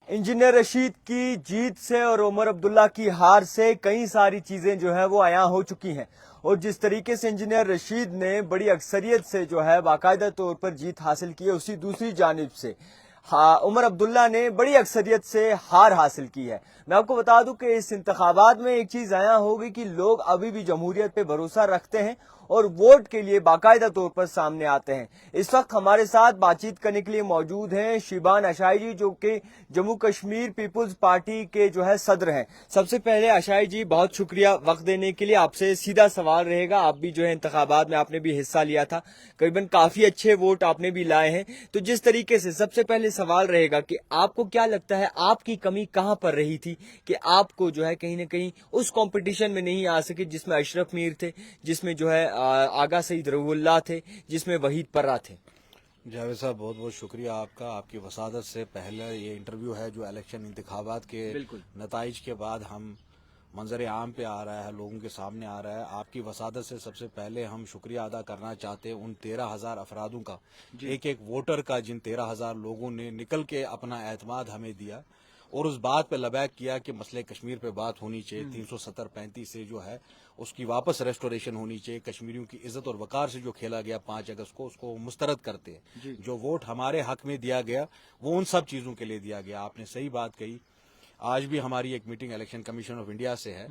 Engineer Rashid की जीत से और उमर अब्दुल्ला की हार से कई सारी चीजें जो है वो अयां हो चुकी हैं। और जिस तरीके से इंजीनियर रशीद ने बड़ी अक्सरियत से जो है बाकायदा तौर पर जीत हासिल की है, उसी दूसरी जानिब से उमर अब्दुल्ला ने बड़ी अक्सरियत से हार हासिल की है। मैं आपको बता दूं कि इस इंतखाबात में एक चीज अयां होगी कि लोग अभी भी जमहूरियत पे भरोसा रखते हैं और वोट के लिए बाकायदा तौर पर सामने आते हैं। इस वक्त हमारे साथ बातचीत करने के लिए मौजूद हैं शिबान अशाई जी, जो कि जम्मू कश्मीर पीपुल्स पार्टी के जो है सदर हैं। सबसे पहले अशाई जी, बहुत शुक्रिया वक्त देने के लिए। आपसे सीधा सवाल रहेगा, आप भी जो है इंतखाबात में आपने भी हिस्सा लिया था, करीबन काफी अच्छे वोट आपने भी लाए हैं। तो जिस तरीके से सबसे पहले सवाल रहेगा कि आपको क्या लगता है आपकी कमी कहां पर रही थी कि आपको जो है कहीं ना कहीं उस कंपटीशन में नहीं आ सके जिसमें अशरफ मीर थे, जिसमें जो है आगा सईद रऊल्लाह थे, जिसमें वहीद पर्रा थे। जावेद साहब, बहुत बहुत शुक्रिया आपका। आपकी वसादत से पहले ये इंटरव्यू है जो इलेक्शन इंतखाबात के नताइज के बाद हम मंजर आम पे आ रहा है, लोगों के सामने आ रहा है। आपकी वसादत से सबसे पहले हम शुक्रिया अदा करना चाहते हैं उन 13,000 अफरादों का, एक एक वोटर का, जिन 13,000 लोगों ने निकल के अपना एतमाद हमें दिया और उस बात पे लबैक किया कि मसले कश्मीर पे बात होनी चाहिए। 370-35 से जो है उसकी वापस रेस्टोरेशन होनी चाहिए। कश्मीरियों की इज्जत और वकार से जो खेला गया 5 अगस्त को, उसको मुस्तरद करते हैं। जो वोट हमारे हक में दिया गया वो उन सब चीजों के लिए दिया गया। आपने सही बात कही। आज भी हमारी एक meeting election commission of India से है।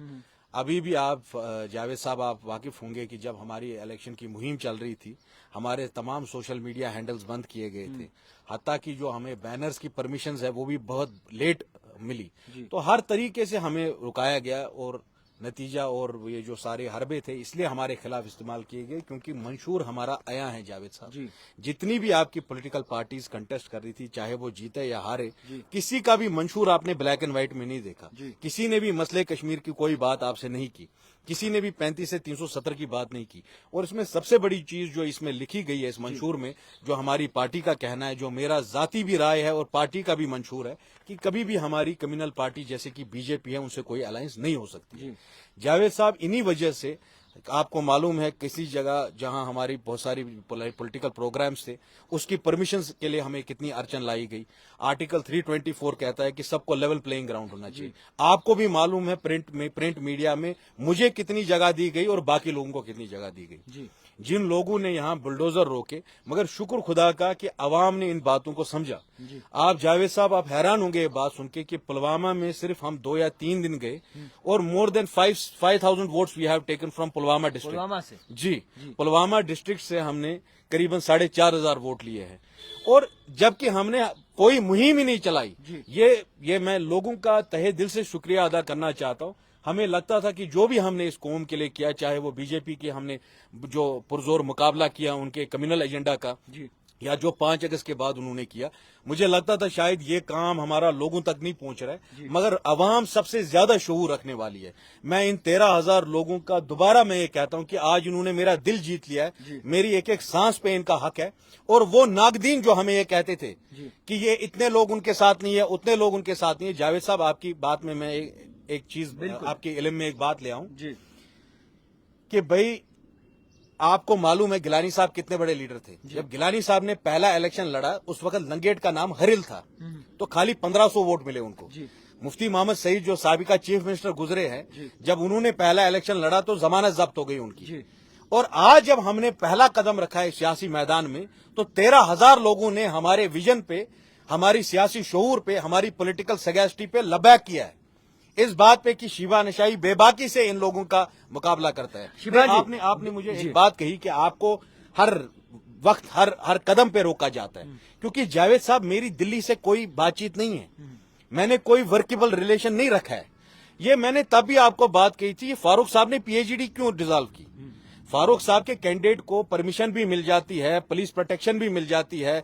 अभी भी आप जावेद साहब, आप वाकिफ होंगे कि जब हमारी इलेक्शन की मुहिम चल रही थी, हमारे तमाम सोशल मीडिया हैंडल्स बंद किए गए थे। हत्ता कि जो हमें बैनर्स की परमिशंस है वो भी बहुत लेट मिली। तो हर तरीके से हमें रुकाया गया और नतीजा और ये जो सारे हरबे थे इसलिए हमारे खिलाफ इस्तेमाल किए गए, क्योंकि मंशूर हमारा आया है जावेद साहब। जितनी भी आपकी पॉलिटिकल पार्टीज कंटेस्ट कर रही थी, चाहे वो जीते या हारे, किसी का भी मंशूर आपने ब्लैक एंड व्हाइट में नहीं देखा। किसी ने भी मसले कश्मीर की कोई बात आपसे नहीं की, किसी ने भी 35 से 370 की बात नहीं की। और इसमें सबसे बड़ी चीज जो इसमें लिखी गई है इस मंशूर में, जो हमारी पार्टी का कहना है, जो मेरा जाती भी राय है और पार्टी का भी मंशूर है, कि कभी भी हमारी कम्युनल पार्टी जैसे कि बीजेपी है उनसे कोई अलायंस नहीं हो सकती। जावेद साहब, इन्हीं वजह से आपको मालूम है किसी जगह जहां हमारी बहुत सारी पॉलिटिकल प्रोग्राम्स थे, उसकी परमिशन के लिए हमें कितनी अड़चन लाई गई। आर्टिकल 324 कहता है कि सबको लेवल प्लेइंग ग्राउंड होना चाहिए। आपको भी मालूम है प्रिंट मीडिया में मुझे कितनी जगह दी गई और बाकी लोगों को कितनी जगह दी गई। जिन लोगों ने यहाँ बुलडोजर रोके, मगर शुक्र खुदा का कि अवाम ने इन बातों को समझा। आप जावेद साहब, आप हैरान होंगे ये बात सुन के कि पुलवामा में सिर्फ हम 2 या 3 दिन गए और more than 5,000 votes we have taken from Pulwama district. Pulwama से? जी, पुलवामा डिस्ट्रिक्ट से हमने करीबन 4,500 वोट लिए हैं। और जबकि हमने कोई मुहिम ही नहीं चलाई। ये मैं लोगों का तहे दिल से शुक्रिया अदा करना चाहता हूँ। हमें लगता था कि जो भी हमने इस कौम के लिए किया, चाहे वो बीजेपी के हमने जो पुरजोर मुकाबला किया उनके कम्युनल एजेंडा का, या जो 5 अगस्त के बाद उन्होंने किया, मुझे लगता था शायद ये काम हमारा लोगों तक नहीं पहुंच रहा है, मगर अवाम सबसे ज्यादा शऊर रखने वाली है। मैं इन 13,000 लोगों का दोबारा मैं ये कहता हूं कि आज इन्होंने मेरा दिल जीत लिया है। मेरी एक एक सांस पे इनका हक है। और वो नागदीन जो हमें ये कहते थे कि ये इतने लोग उनके साथ नहीं है, उतने लोग उनके साथ नहीं है। जावेद साहब, आपकी बात में मैं एक चीज आपके इल्म में एक बात ले आऊं कि भाई आपको मालूम है गिलानी साहब कितने बड़े लीडर थे। जब गिलानी साहब ने पहला इलेक्शन लड़ा, उस वक्त लंगेट का नाम हरिल था, तो खाली 1,500 वोट मिले उनको। मुफ्ती मोहम्मद सईद जो साबिका चीफ मिनिस्टर गुजरे हैं, जब उन्होंने पहला इलेक्शन लड़ा तो जमानत जब्त हो गई उनकी। और आज जब हमने पहला कदम रखा है सियासी मैदान में, तो 13,000 लोगों ने हमारे विजन पे, हमारी सियासी शऊर पे, हमारी पॉलिटिकल सगैस्टी पे लबैक किया है इस बात पे कि शिबान अशाई बेबाकी से इन लोगों का मुकाबला करता है। आपने मुझे एक बात कही कि आपको हर वक्त हर कदम पे रोका जाता है, क्योंकि जावेद साहब, मेरी दिल्ली से कोई बातचीत नहीं है। मैंने कोई वर्केबल रिलेशन नहीं रखा है। ये मैंने तब भी आपको बात कही थी, फारूक साहब ने पीएचडी क्यों डिसॉल्व की। फारूक साहब के कैंडिडेट को परमिशन भी मिल जाती है, पुलिस प्रोटेक्शन भी मिल जाती है,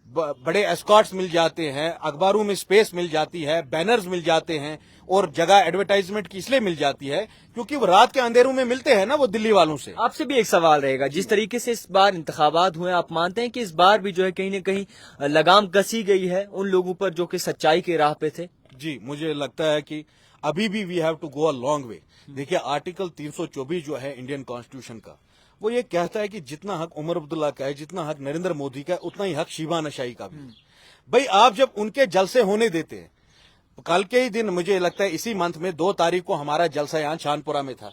बड़े एस्कॉर्ट्स मिल जाते हैं, अखबारों में स्पेस मिल जाती है, बैनर्स मिल जाते हैं, और जगह एडवर्टाइजमेंट की इसलिए मिल जाती है क्योंकि वो रात के अंधेरों में मिलते हैं ना वो दिल्ली वालों से। आपसे भी एक सवाल रहेगा, जिस तरीके से इस बार इंतखाबात हुए, आप मानते हैं कि इस बार भी जो है कहीं न कहीं लगाम कसी गई है उन लोगों पर जो कि सच्चाई के राह पे थे? जी, मुझे लगता है कि अभी भी we have to go a long way. देखिए, आर्टिकल 324 जो है इंडियन कॉन्स्टिट्यूशन का, वो ये कहता है कि जितना हक उमर अब्दुल्ला का है, जितना हक नरेंद्र मोदी का है, उतना ही हक शिबान अशाई का भी। भाई, आप जब उनके जलसे होने देते हैं, कल के ही दिन मुझे लगता है इसी मंथ में 2 तारीख को हमारा जलसा यहाँ शानपुरा में था।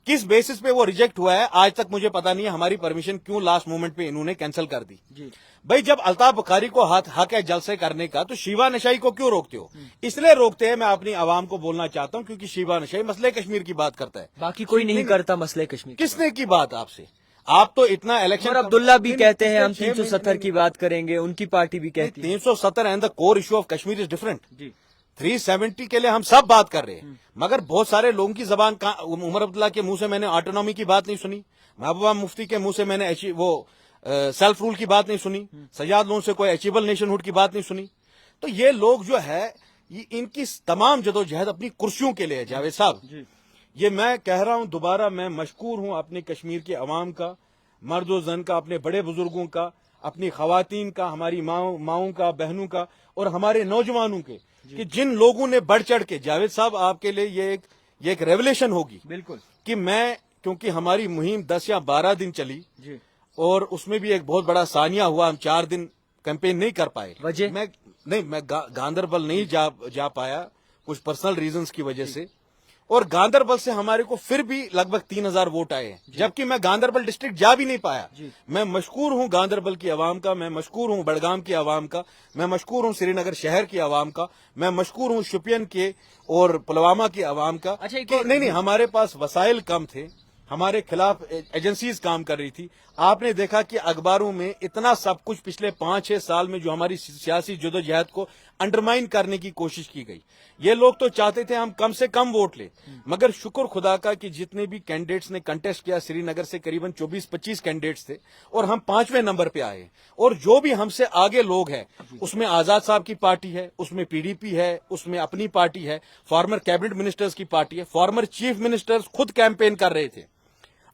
किस बेसिस पे वो रिजेक्ट हुआ है आज तक मुझे पता नहीं है। हमारी परमिशन क्यों लास्ट मोमेंट पे इन्होंने कैंसिल कर दी जी। भाई जब अल्ताफ बुखारी को हक है जलसे करने का तो शीबा नशाई को क्यों रोकते हो? इसलिए रोकते हैं, मैं अपनी आवाम को बोलना चाहता हूँ, क्योंकि शीबा नशाई मसले कश्मीर की बात करता है, बाकी कोई नहीं करता मसले कश्मीर। किसने की बात आपसे? आप तो इतना इलेक्शन और अब्दुल्ला भी कहते हैं हम 370 की बात करेंगे, उनकी पार्टी भी कहती है 370 and the core issue of Kashmir is different जी। 370 के लिए हम सब बात कर रहे हैं, मगर बहुत सारे लोगों की जबान उमर अब्दुल्ला के मुंह से मैंने ऑटोनॉमी की बात नहीं सुनी, महबूबा मुफ्ती के मुंह से मैंने वो सेल्फ रूल की बात नहीं सुनी, सजाद लोन से कोई अचीवेबल नेशनहुड की बात नहीं सुनी। तो ये लोग जो है इनकी तमाम जदोजहद अपनी कुर्सियों के लिए है जावेद साहब। ये मैं कह रहा हूं दोबारा, मैं मशकूर हूं अपने कश्मीर के अवाम का, मर्द व जन का, अपने बड़े बुजुर्गों का, अपनी खवातीन का, हमारी माओं का, बहनों का और हमारे नौजवानों के, कि जिन लोगों ने बढ़ चढ़ के, जावेद साहब आपके लिए ये एक रेवलेशन होगी बिल्कुल, कि मैं, क्योंकि हमारी मुहिम 10 या 12 दिन चली जी, और उसमें भी एक बहुत बड़ा सानिया हुआ, हम 4 दिन कैंपेन नहीं कर पाए। वजह मैं गांदरबल नहीं जा पाया कुछ पर्सनल रीजंस की वजह से, और गांदरबल से हमारे को फिर भी लगभग 3000 वोट आए हैं, जबकि मैं गांदरबल डिस्ट्रिक्ट जा भी नहीं पाया। मैं मशकूर हूं गांदरबल की आवाम का, मैं मशकूर हूं बड़गाम की आवाम का, मैं मशकूर हूं श्रीनगर शहर की आवाम का, मैं मशकूर हूं शुपियन के और पुलवामा की आवाम का। अच्छा, नहीं, हमारे पास वसाइल कम थे, हमारे खिलाफ एजेंसीज काम कर रही थी। आपने देखा कि अखबारों में इतना सब कुछ पिछले 5-6 साल में जो हमारी सियासी जदोजहद को अंडरमाइन करने की कोशिश की गई। ये लोग तो चाहते थे हम कम से कम वोट ले, मगर शुक्र खुदा का कि जितने भी कैंडिडेट्स ने कंटेस्ट किया, श्रीनगर से करीबन 24-25 कैंडिडेट्स थे और हम 5वें नंबर पे आए। और जो भी हमसे आगे लोग हैं, उसमें आजाद साहब की पार्टी है, उसमें पीडीपी है, उसमें अपनी पार्टी है, फॉर्मर कैबिनेट मिनिस्टर्स की पार्टी है, फॉर्मर चीफ मिनिस्टर्स खुद कैंपेन कर रहे थे।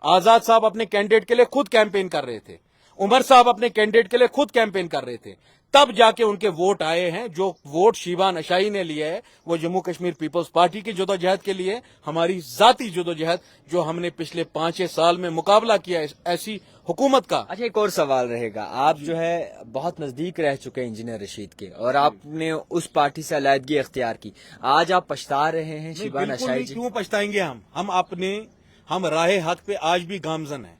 आजाद साहब अपने कैंडिडेट के लिए खुद कैंपेन कर रहे थे, उमर साहब अपने कैंडिडेट के लिए खुद कैंपेन कर रहे थे, तब जाके उनके वोट आए हैं। जो वोट शीबा नशाई ने लिए है वो जम्मू कश्मीर पीपल्स पार्टी की जदोजहद के लिए, हमारी जाती जदोजहद जो हमने पिछले 5-6 साल में मुकाबला किया ऐसी हुकूमत का। अच्छा, एक और सवाल रहेगा, आप जो है बहुत नजदीक रह चुके हैं इंजीनियर रशीद के, और आपने उस पार्टी से अलहदगी अख्तियार की, आज आप पछता रहे हैं शीबा नशाई जी? क्यों पछताएंगे हम राहे हक पे आज भी गामजन है,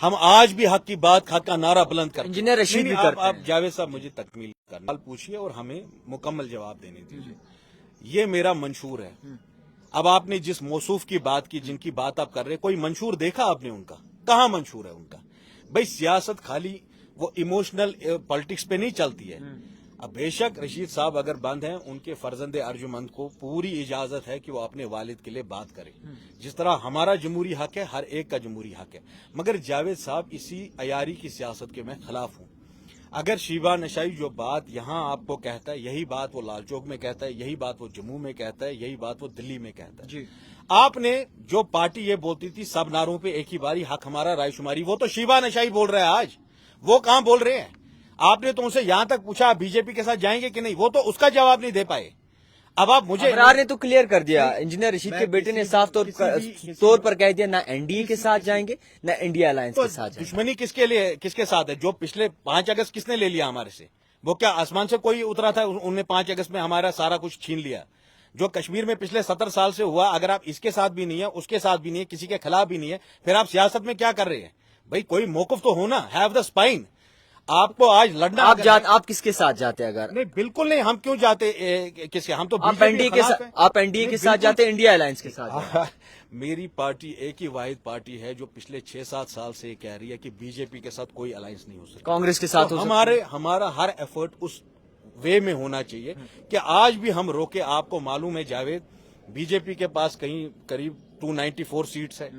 हम आज भी हक की बात, हक का नारा बुलंद करते हैं। इंजीनियर रशीद भी करते हैं। आप जावेद साहब मुझे तकमील करना पूछिए और हमें मुकम्मल जवाब देने दीजिए। ये मेरा मंशूर है। अब आपने जिस मौसूफ की बात की, जिनकी बात आप कर रहे, कोई मंशूर देखा आपने उनका? कहाँ मंशूर है उनका? भाई सियासत खाली वो इमोशनल पॉलिटिक्स पे नहीं चलती है। अब बेशक रशीद साहब अगर बंद हैं, उनके फर्जंदे अर्जुमंद को पूरी इजाजत है कि वो अपने वालिद के लिए बात करें, जिस तरह हमारा जमहूरी हक है, हर एक का जमहूरी हक है। मगर जावेद साहब इसी अयारी की सियासत के मैं खिलाफ हूं। अगर शीबा नशाई जो बात यहां आपको कहता है, यही बात वो लालचौक में कहता है, यही बात वो जम्मू में कहता है, यही बात वो दिल्ली में कहता है जी। आपने जो पार्टी ये बोलती थी सब नारों पे एक ही बारी हक हमारा रायशुमारी, वो तो शीबा नशाई बोल रहा है आज, वो कहां बोल रहे हैं? आपने तो उनसे यहां तक पूछा आप बीजेपी के साथ जाएंगे कि नहीं, वो तो उसका जवाब नहीं दे पाए। अब आप मुझे अबरार ने तो क्लियर कर दिया, इंजीनियर रशीद के बेटे ने साफ तौर पर कह दिया, ना एनडीए के साथ जाएंगे ना इंडिया अलायंस के साथ जाएंगे। दुश्मनी किसके साथ है? जो पिछले 5 अगस्त किसने ले लिया हमारे से? वो क्या आसमान से कोई उतरा था? उन्होंने 5 अगस्त में हमारा सारा कुछ छीन लिया। जो कश्मीर में पिछले 70 साल से हुआ, अगर आप इसके साथ भी नहीं है, उसके साथ भी नहीं है, किसी के खिलाफ भी नहीं है, फिर आप सियासत में क्या कर रहे हैं? भाई कोई मौकफ तो होना, हैव द स्पाइन। आपको आज लड़ना, आप किसके साथ जाते? अगर नहीं, बिल्कुल नहीं, हम क्यों जाते किसके? हम तो आप एनडीए के साथ जाते, इंडिया अलायंस के साथ? मेरी पार्टी एक ही वाहिद पार्टी है जो पिछले 6-7 साल से ये कह रही है कि बीजेपी के साथ कोई अलायंस नहीं हो सकता, कांग्रेस के साथ तो हमारा हर एफर्ट उस वे में होना चाहिए कि आज भी हम रोके। आपको मालूम है जावेद, बीजेपी के पास कहीं करीब 294 सीट्स है,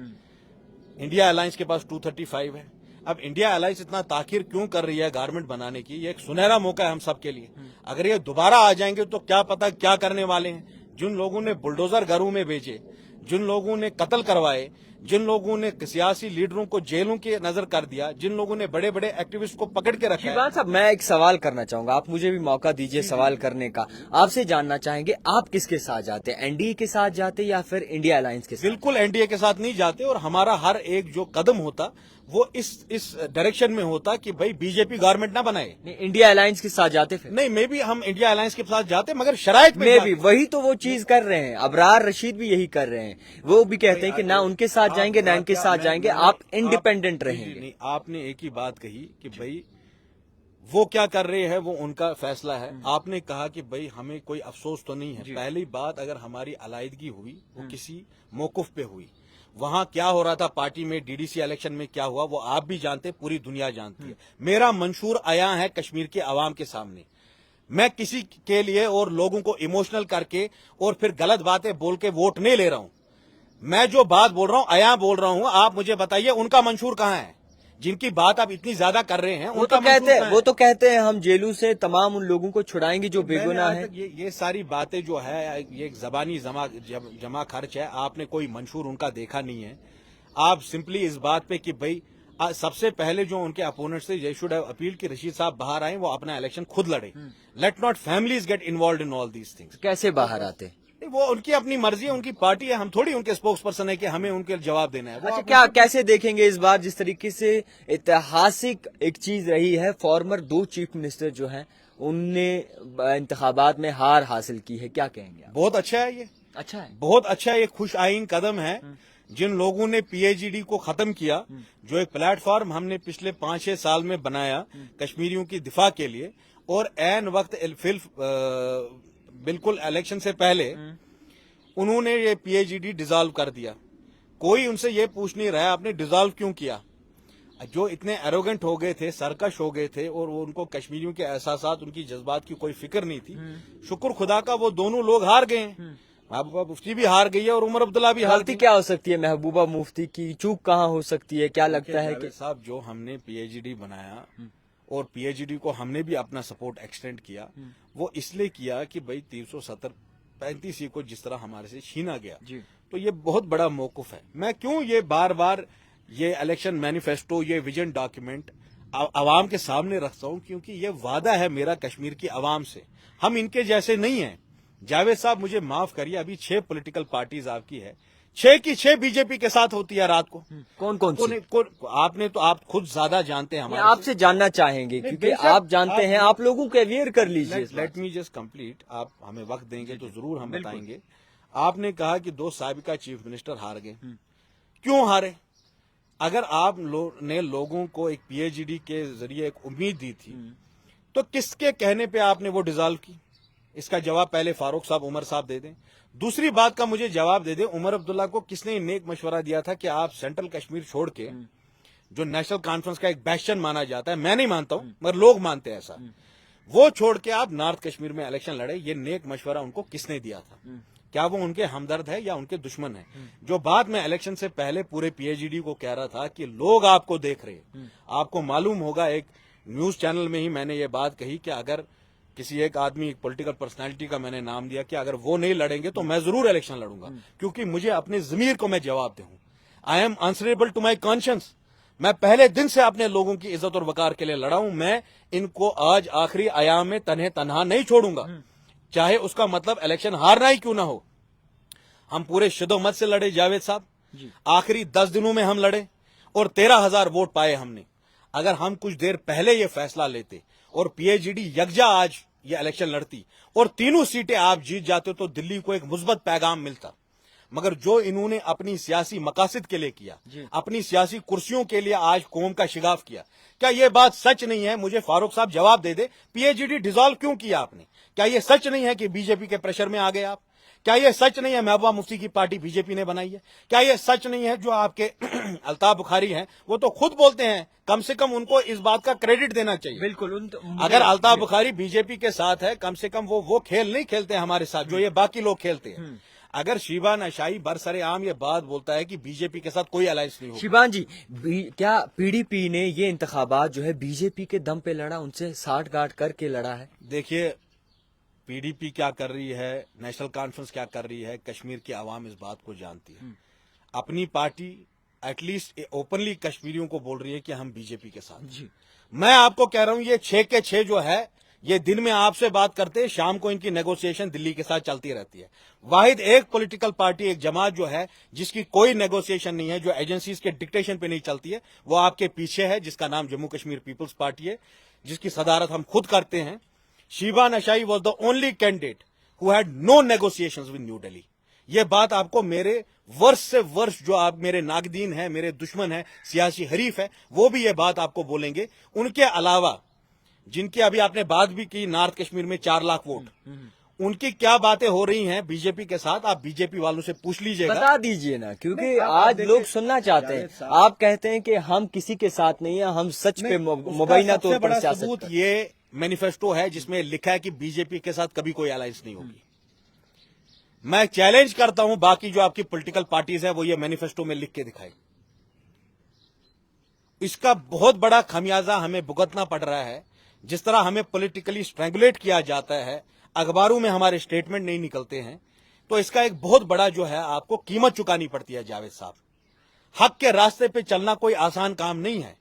इंडिया अलायंस के पास 235 है। अब इंडिया अलायंस इतना ताखिर क्यों कर रही है गवर्नमेंट बनाने की? ये एक सुनहरा मौका है हम सब के लिए। अगर ये दोबारा आ जाएंगे तो क्या पता क्या करने वाले हैं। जिन लोगों ने बुलडोजर घरों में भेजे, जिन लोगों ने कत्ल करवाए, जिन लोगों ने सियासी लीडरों को जेलों के नजर कर दिया, जिन लोगों ने बड़े बड़े एक्टिविस्ट को पकड़ के रखा है। साहब, मैं एक सवाल करना चाहूंगा, आप मुझे भी मौका दीजिए सवाल करने का। आपसे जानना चाहेंगे, आप किसके साथ जाते? एनडीए के साथ जाते या फिर इंडिया अलायंस के साथ? बिल्कुल एनडीए के साथ नहीं जाते, और हमारा हर एक जो कदम होता وہ اس ڈائریکشن میں ہوتا کہ بھائی بی جے پی گورنمنٹ نہ بنائے. نہیں انڈیا الائنس کے ساتھ جاتے پھر نہیں میں بھی ہم انڈیا الائنس کے ساتھ جاتے مگر شرائط میں بھی وہی تو وہ چیز کر رہے ہیں. ابرار رشید بھی یہی کر رہے ہیں. وہ بھی کہتے ہیں کہ نہ ان کے ساتھ جائیں گے نہ ان کے ساتھ جائیں گے, آپ انڈیپینڈنٹ رہیں گے. نہیں آپ نے ایک ہی بات کہی کہ بھائی وہ کیا کر رہے ہیں وہ ان کا فیصلہ ہے. آپ نے کہا کہ بھائی ہمیں کوئی افسوس تو نہیں ہے. پہلی بات اگر ہماری علیحدگی ہوئی وہ کسی موقف پہ ہوئی, وہاں کیا ہو رہا تھا پارٹی میں ڈی ڈی سی الیکشن میں کیا ہوا وہ آپ بھی جانتے, پوری دنیا جانتی ہے. میرا منشور عیاں ہے کشمیر کے عوام کے سامنے. میں کسی کے لیے اور لوگوں کو ایموشنل کر کے اور پھر غلط باتیں بول کے ووٹ نہیں لے رہا ہوں. میں جو بات بول رہا ہوں عیاں بول رہا ہوں. آپ مجھے بتائیے ان کا منشور کہاں ہے جن کی بات آپ اتنی زیادہ کر رہے ہیں. وہ تو کہتے ہیں ہم جیلوں سے تمام ان لوگوں کو چھڑائیں گے جو بے گناہ ہیں. یہ ساری باتیں جو ہے یہ ایک زبانی جمع خرچ ہے. آپ نے کوئی منشور ان کا دیکھا نہیں ہے. آپ سمپلی اس بات پہ کہ بھائی سب سے پہلے جو ان کے اپوننٹس تھے, یہ شوڈ ہیو اپیل کہ رشید صاحب باہر آئیں, وہ اپنا الیکشن خود لڑے. Let not families get involved in all these things. کیسے باہر آتے؟ وہ ان کی اپنی مرضی ہے, ان کی پارٹی ہے. ہم تھوڑی ان کے اسپوکس پرسن ہے کہ ہمیں ان کے جواب دینا ہے. اچھا کیا کیسے دیکھیں گے اس بار جس طریقے سے اتہاسک ایک چیز رہی ہے, فارمر 2 چیف منسٹر جو ہیں ان نے انتخابات میں ہار حاصل کی ہے, کیا کہیں گے آپ؟ بہت اچھا ہے, یہ اچھا ہے, بہت اچھا ہے. یہ خوش آئین قدم ہے. جن لوگوں نے پی ایچ ڈی کو ختم کیا, جو ایک پلیٹ فارم ہم نے پچھلے 5-6 سال میں بنایا کشمیریوں کی دفاع کے لیے, اور عین وقت بالکل الیکشن سے پہلے انہوں نے یہ پی ایچ ڈی ڈیزالو کر دیا. کوئی ان سے یہ پوچھ نہیں رہا آپ نے ڈیزالو کیوں کیا. جو اتنے ایروگنٹ ہو گئے تھے, سرکش ہو گئے تھے, اور ان کو کشمیریوں کے احساسات, ان کی جذبات کی کوئی فکر نہیں تھی. شکر خدا کا وہ دونوں لوگ ہار گئے ہیں. محبوبہ مفتی بھی ہار گئی ہے اور عمر عبداللہ بھی ہار غلطی کیا ہو سکتی ہے محبوبہ مفتی کی, چوک کہاں ہو سکتی ہے, کیا لگتا ہے کہ صاحب جو ہم نے پی ایچ ڈی بنایا اور پی ایچ ڈی کو ہم نے بھی اپنا سپورٹ ایکسٹینڈ کیا, وہ اس لیے کیا کہ بھائی 370-35 کو جس طرح ہمارے سے چھینا گیا, تو یہ بہت بڑا موقف ہے. میں کیوں یہ بار بار یہ الیکشن مینیفیسٹو, یہ ویژن ڈاکیومنٹ عوام کے سامنے رکھتا ہوں, کیونکہ یہ وعدہ ہے میرا کشمیر کی عوام سے. ہم ان کے جیسے نہیں ہیں. جاوید صاحب مجھے معاف کریے, ابھی 6 پولیٹیکل پارٹیز آپ کی ہے, 6 کی 6 بی جے پی کے ساتھ ہوتی ہے رات کو. کون کون سی؟ آپ نے تو آپ خود زیادہ جانتے ہیں. آپ سے جاننا چاہیں گے کیونکہ آپ جانتے ہیں, آپ لوگوں کو اویئر کر لیجیے. Let me just complete. آپ ہمیں وقت دیں گے تو ضرور ہم بتائیں گے. آپ نے کہا کہ 2 سابقہ چیف منسٹر ہار گئے. کیوں ہارے؟ اگر آپ نے لوگوں کو ایک پی ایچ ڈی کے ذریعے ایک امید دی تھی, تو کس کے کہنے پہ آپ نے وہ ڈیزالو کی؟ اس کا جواب پہلے فاروق صاحب, عمر صاحب دے دیں. دوسری بات کا مجھے جواب دے دیں, عمر عبداللہ کو کس نے نیک مشورہ دیا تھا کہ آپ سینٹرل کشمیر چھوڑ کے, جو نیشنل کانفرنس کا ایک بیسشن مانا جاتا ہے, میں نہیں مانتا ہوں مگر لوگ مانتے ہیں ایسا, وہ چھوڑ کے آپ نارتھ کشمیر میں الیکشن لڑے؟ یہ نیک مشورہ ان کو کس نے دیا تھا؟ کیا وہ ان کے ہمدرد ہے یا ان کے دشمن ہے؟ جو بات میں الیکشن سے پہلے پورے پی ایچ ڈی کو کہہ رہا تھا کہ لوگ آپ کو دیکھ رہے ہیں. آپ کو معلوم ہوگا ایک نیوز چینل میں ہی میں نے یہ بات کہی کہ اگر کسی ایک آدمی, ایک پولیٹیکل پرسنالٹی کا میں نے نام دیا کہ اگر وہ نہیں لڑیں گے تو میں ضرور الیکشن لڑوں گا, کیونکہ مجھے اپنے ضمیر کو میں جواب دوں. I am answerable to my conscience. میں پہلے دن سے اپنے لوگوں کی عزت اور وقار کے لیے لڑا ہوں. میں ان کو آج آخری ایام میں تنہا نہیں چھوڑوں گا, چاہے اس کا مطلب الیکشن ہارنا ہی کیوں نہ ہو. ہم پورے شدومت سے لڑے جاوید صاحب, آخری 10 دنوں میں ہم لڑے اور 13,000 ووٹ پائے ہم نے. اگر ہم کچھ دیر پہلے یہ فیصلہ لیتے اور پی ایچ ڈی یکجا آج یہ الیکشن لڑتی اور 3 سیٹیں آپ جیت جاتے تو دلی کو ایک مثبت پیغام ملتا. مگر جو انہوں نے اپنی سیاسی مقاصد کے لیے کیا, اپنی سیاسی کرسیوں کے لیے آج قوم کا شگاف کیا. کیا یہ بات سچ نہیں ہے؟ مجھے فاروق صاحب جواب دے دے, پی ایچ ڈی ڈیزالو کیوں کیا آپ نے؟ کیا یہ سچ نہیں ہے کہ بی جے پی کے پریشر میں آ گئے آپ؟ کیا یہ سچ نہیں ہے محبوبہ مفتی کی پارٹی بی جے پی نے بنائی ہے؟ کیا یہ سچ نہیں ہے جو آپ کے الطاف بخاری ہیں وہ تو خود بولتے ہیں, کم سے کم ان کو اس بات کا کریڈٹ دینا چاہیے. بالکل, اگر الطاف بخاری بی جے پی کے ساتھ ہے, کم سے کم وہ کھیل نہیں کھیلتے ہمارے ساتھ جو یہ باقی لوگ کھیلتے ہیں. اگر شیبان اشائی برسر عام یہ بات بولتا ہے کہ بی جے پی کے ساتھ کوئی الائنس نہیں ہوگا. شیبان جی, کیا پی ڈی پی نے یہ انتخابات جو ہے بی جے پی کے دم پہ لڑا, ان سے ساٹھ گاٹھ کر کے لڑا ہے؟ دیکھیے پی ڈی پی کیا کر رہی ہے, نیشنل کانفرنس کیا کر رہی ہے, کشمیر کی عوام اس بات کو جانتی ہے. اپنی پارٹی ایٹ لیسٹ اوپنلی کشمیریوں کو بول رہی ہے کہ ہم بی جے پی کے ساتھ. میں آپ کو کہہ رہا ہوں یہ 6 کے 6 جو ہے ये दिन में आपसे बात करते हैं, शाम को इनकी नेगोशिएशन दिल्ली के साथ चलती रहती है। वाहिद एक पॉलिटिकल पार्टी, एक जमात जो है जिसकी कोई नेगोशिएशन नहीं है, जो एजेंसीज के डिक्टेशन पे नहीं चलती है, वो आपके पीछे है, जिसका नाम जम्मू कश्मीर पीपल्स पार्टी है, जिसकी सदारत हम खुद करते हैं। शीबा नशाई was the only candidate who had no negotiations with New Delhi. ये बात आपको मेरे वर्ष से वर्ष जो आप मेरे नागदीन है, मेरे दुश्मन है, सियासी हरीफ है, वो भी ये बात आपको बोलेंगे। उनके अलावा जिनकी अभी आपने बात भी की, नॉर्थ कश्मीर में 4 लाख वोट, उनकी क्या बातें हो रही हैं बीजेपी के साथ, आप बीजेपी वालों से पूछ लीजिएगा। बता दीजिए ना, क्योंकि आज लोग सुनना चाहते हैं। आप कहते हैं कि हम किसी के साथ नहीं है, हम सच पे मुबैना तौर पर सियासत सबूत ये मैनिफेस्टो है जिसमें लिखा है कि बीजेपी के साथ कभी कोई अलायंस नहीं होगी। मैं चैलेंज करता हूं बाकी जो आपकी पॉलिटिकल पार्टीज है वो ये मैनिफेस्टो में लिख के दिखाए। इसका बहुत बड़ा खमियाजा हमें भुगतना पड़ रहा है। जिस तरह हमें पॉलिटिकली स्ट्रैंगुलेट किया जाता है, अखबारों में हमारे स्टेटमेंट नहीं निकलते हैं, तो इसका एक बहुत बड़ा जो है आपको कीमत चुकानी पड़ती है जावेद साहब। हक के रास्ते पे चलना कोई आसान काम नहीं है।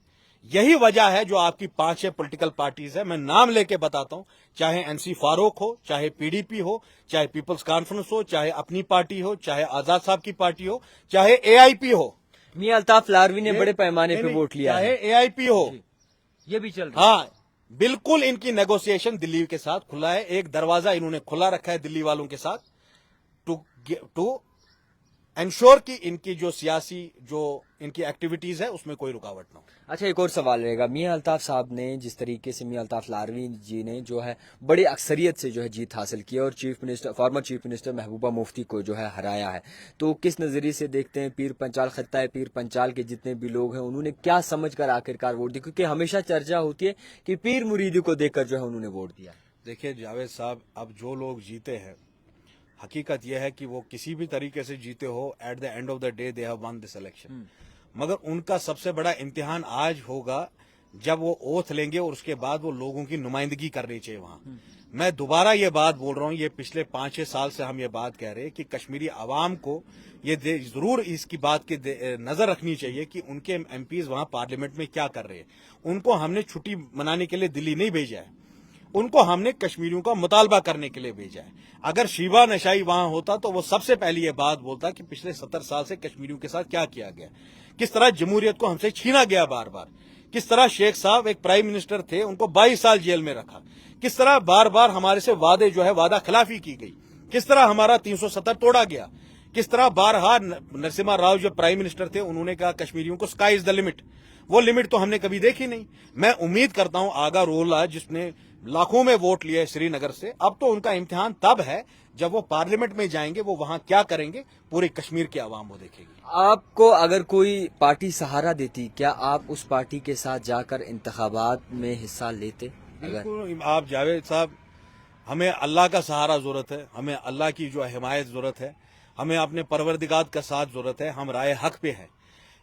यही वजह है जो आपकी 5-6 पॉलिटिकल पार्टीज है, मैं नाम लेके बताता हूं, चाहे एनसी फारूक हो, चाहे पीडीपी हो, चाहे पीपल्स कॉन्फ्रेंस हो, चाहे अपनी पार्टी हो, चाहे आजाद साहब की पार्टी हो, चाहे एआईपी हो। मियां अल्ताफ लारवी ने बड़े पैमाने पे वोट लिया है। चाहे एआईपी हो, ये भी चल रहा है। हाँ, बिल्कुल इनकी नेगोशिएशन दिल्ली के साथ खुला है। एक दरवाजा इन्होंने खुला रखा है दिल्ली वालों के साथ टू एंश्योर कि इनकी जो सियासी जो इनकी एक्टिविटीज है उसमें कोई रुकावट ना हो। अच्छा, एक और सवाल रहेगा। मियां अल्ताफ साहब ने जिस तरीके से, मियां अल्ताफ लारवी जी ने जो है बड़ी अक्सरियत से जो है जीत हासिल की और former chief minister Mehbooba Mufti को जो है हराया है, तो किस नजरिए से देखते हैं पीर पंचाल, खत्ता पीर पंचाल के जितने भी लोग हैं उन्होंने क्या समझकर आखिरकार वोट दी? क्योंकि हमेशा चर्चा होती है कि पीर मुरीदी को देखकर जो है उन्होंने वोट दिया। देखिए जावेद साहब, अब जो लोग जीते हैं, हकीकत यह है कि वो किसी भी तरीके से जीते हो, at the end of the day they have one this election. मगर उनका सबसे बड़ा इम्तिहान आज होगा जब वो ओथ लेंगे और उसके बाद वो लोगों की नुमाइंदगी करनी चाहिए वहां। मैं दोबारा ये बात बोल रहा हूं, ये पिछले 5-6 साल से हम ये बात कह रहे हैं कि कश्मीरी आवाम को ये जरूर इसकी बात की नजर रखनी चाहिए कि उनके एमपीज वहां पार्लियामेंट में क्या कर रहे हैं। उनको हमने छुट्टी मनाने के लिए दिल्ली नहीं भेजा है, उनको हमने कश्मीरियों का मुतालबा करने के लिए भेजा है। अगर शीबा नशाई वहां होता तो वो सबसे पहले ये बात बोलता कि पिछले 70 साल से कश्मीरियों के साथ क्या किया गया, किस तरह जमहूरियत को हमसे छीना गया बार बार, किस तरह शेख साहब एक प्राइम मिनिस्टर थे, उनको 22 साल जेल में रखा, किस तरह बार बार हमारे से वादे जो है वादा खिलाफी की गई, किस तरह हमारा 370 तोड़ा गया, किस तरह बारहा नरसिम्हा राव जो प्राइम मिनिस्टर थे उन्होंने कहा कश्मीरियों को स्काई इज द लिमिट। वो लिमिट तो हमने कभी देखी नहीं। मैं उम्मीद करता हूं आगा रोला जिसने लाखों में वोट लिए श्रीनगर से, अब तो उनका इम्तिहान तब है जब वो पार्लियामेंट में जाएंगे, वो वहां क्या करेंगे पूरे कश्मीर की आवाम वो देखेगी। आपको अगर कोई पार्टी सहारा देती, क्या आप उस पार्टी के साथ जाकर इंतखाबात में हिस्सा लेते? बिल्कुल आप जावेद साहब, हमें अल्लाह का सहारा जरूरत है, हमें अल्लाह की जो हिमायत जरूरत है, हमें अपने परवरदिगार का साथ जरूरत है। हम राय हक पे हैं,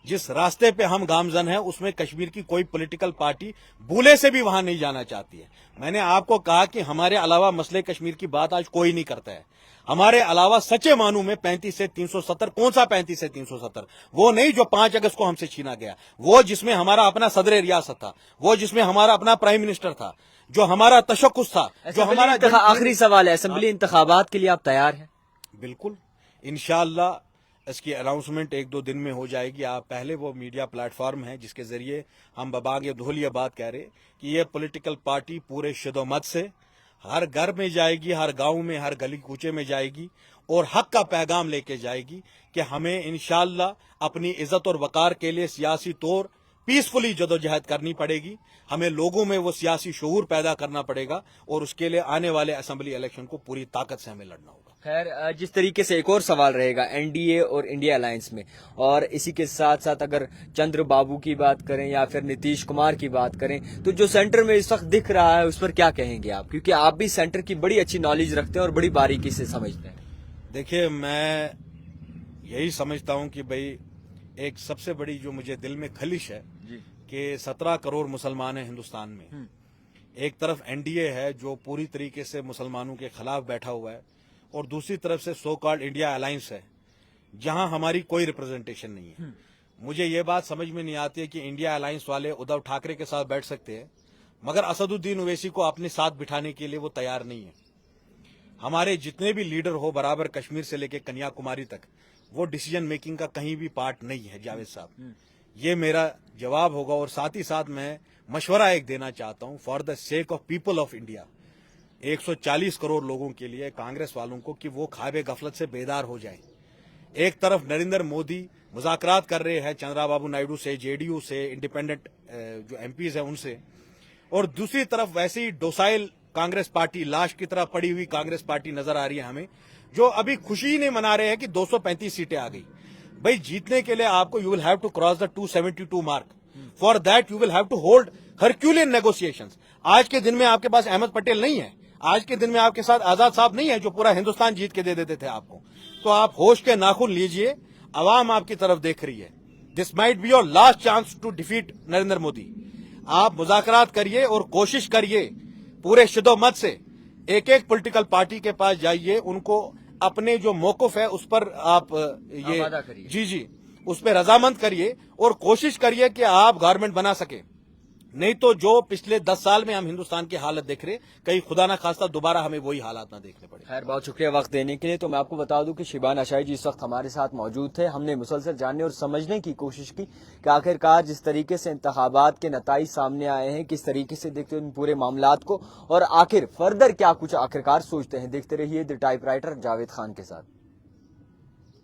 जिस रास्ते पे हम गामजन हैं उसमें कश्मीर की कोई पॉलिटिकल पार्टी भूले से भी वहां नहीं जाना चाहती है। मैंने आपको कहा कि हमारे अलावा मसले कश्मीर की बात आज कोई नहीं करता है। हमारे अलावा सच्चे मानू में 35 से 370, कौन सा 35 से 370, वो नहीं जो 5 अगस्त को हमसे छीना गया, वो जिसमें हमारा अपना सदर रियासत था, वो जिसमें हमारा अपना प्राइम मिनिस्टर था, जो हमारा तशक्कुस था, जो हमारा। आखिरी सवाल है, असेंबली इंतखाबात के लिए आप तैयार हैं? बिल्कुल, इंशाअल्लाह इसकी अनाउंसमेंट 1-2 दिन में हो जाएगी। आप पहले वो मीडिया प्लेटफॉर्म है जिसके जरिए हम बबांग धोल ये बात कह रहे कि ये पॉलिटिकल पार्टी पूरे शिदोमत से हर घर में जाएगी, हर गांव में, हर गली कूचे में जाएगी और हक का पैगाम लेके जाएगी कि हमें इंशाअल्लाह अपनी इज्जत और वकार के लिए सियासी तौर पीसफुली जदोजहद करनी पड़ेगी। हमें लोगों में वो सियासी शऊर पैदा करना पड़ेगा और उसके लिए आने वाले असेंबली इलेक्शन को पूरी ताकत से हमें लड़ना होगा। खैर, जिस तरीके से एक और सवाल रहेगा एनडीए और इंडिया अलायंस में, और इसी के साथ साथ अगर चंद्र बाबू की बात करें या फिर नीतीश कुमार की बात करें, तो जो सेंटर में इस वक्त दिख रहा है उस पर क्या कहेंगे आप? क्योंकि आप भी सेंटर की बड़ी अच्छी नॉलेज रखते हैं और बड़ी बारीकी से समझते हैं। देखिए, मैं यही समझता हूं कि भाई एक सबसे बड़ी जो मुझे दिल में खलिश है कि 17 करोड़ मुसलमान हैं हिंदुस्तान में। एक तरफ एनडीए है जो पूरी तरीके से मुसलमानों के खिलाफ बैठा हुआ है और दूसरी तरफ से सो कॉल्ड इंडिया अलायंस है जहां हमारी कोई रिप्रेजेंटेशन नहीं है। मुझे ये बात समझ में नहीं आती है कि इंडिया अलायंस वाले उद्धव ठाकरे के साथ बैठ सकते हैं मगर असदुद्दीन ओवैसी को अपने साथ बिठाने के लिए वो तैयार नहीं है। हमारे जितने भी लीडर हो बराबर कश्मीर से लेकर कन्याकुमारी तक, वो डिसीजन मेकिंग का कहीं भी पार्ट नहीं है जावेद साहब। ये मेरा जवाब होगा। और साथ ही साथ मैं मशवरा एक देना चाहता हूं for the sake of people of India, 140 crore लोगों के लिए, कांग्रेस वालों को, कि वो ख्वाब गफलत से बेदार हो जाएं। एक तरफ नरेंद्र मोदी मुज़ाकरात कर रहे हैं चंद्राबाबू नायडू से, जेडीयू से, इंडिपेंडेंट जो एमपीज हैं उनसे, और दूसरी तरफ वैसे ही डोसाइल कांग्रेस पार्टी, लाश की तरह पड़ी हुई कांग्रेस पार्टी नजर आ रही है हमें, जो अभी खुशी ही नहीं मना रहे हैं कि 235 सीटें आ गई। भाई जीतने के लिए आपको you will have to cross the 272 mark. For that you will have to hold herculean negotiations. आज के दिन में आपके पास अहमद पटेल नहीं है, आज के दिन में आपके साथ आजाद साहब नहीं है जो पूरा हिंदुस्तान जीत के दे देते थे आपको। तो आप होश के नाखून लीजिए, अवाम आपकी तरफ देख रही है। This might be your last chance to defeat Narendra Modi. आप मुज़ाकरात करिए और कोशिश करिए पूरे शिद्दत से, एक एक पॉलिटिकल पार्टी के पास जाइए, उनको अपने जो मौक़िफ़ है उस पर आप ये जी उस पर रजामंद करिए और कोशिश करिए कि आप गवर्नमेंट बना सके। नहीं तो जो पिछले 10 साल में हम हिंदुस्तान की हालत देख रहे, कहीं खुदा ना खास्ता दोबारा हमें वही हालात ना देखने पड़े। खैर, बहुत शुक्रिया वक्त देने के लिए। तो मैं आपको बता दूं कि शिबान आशाई जी इस वक्त हमारे साथ मौजूद थे। हमने मुसलसल जानने और समझने की कोशिश की कि आखिरकार जिस तरीके से इंतखाबात के नताइज सामने आए हैं, किस तरीके से देखते हैं इन पूरे मामलात को, और आखिर फर्दर क्या कुछ आखिरकार सोचते हैं। देखते रहिए द टाइपराइटर जावेद खान के साथ।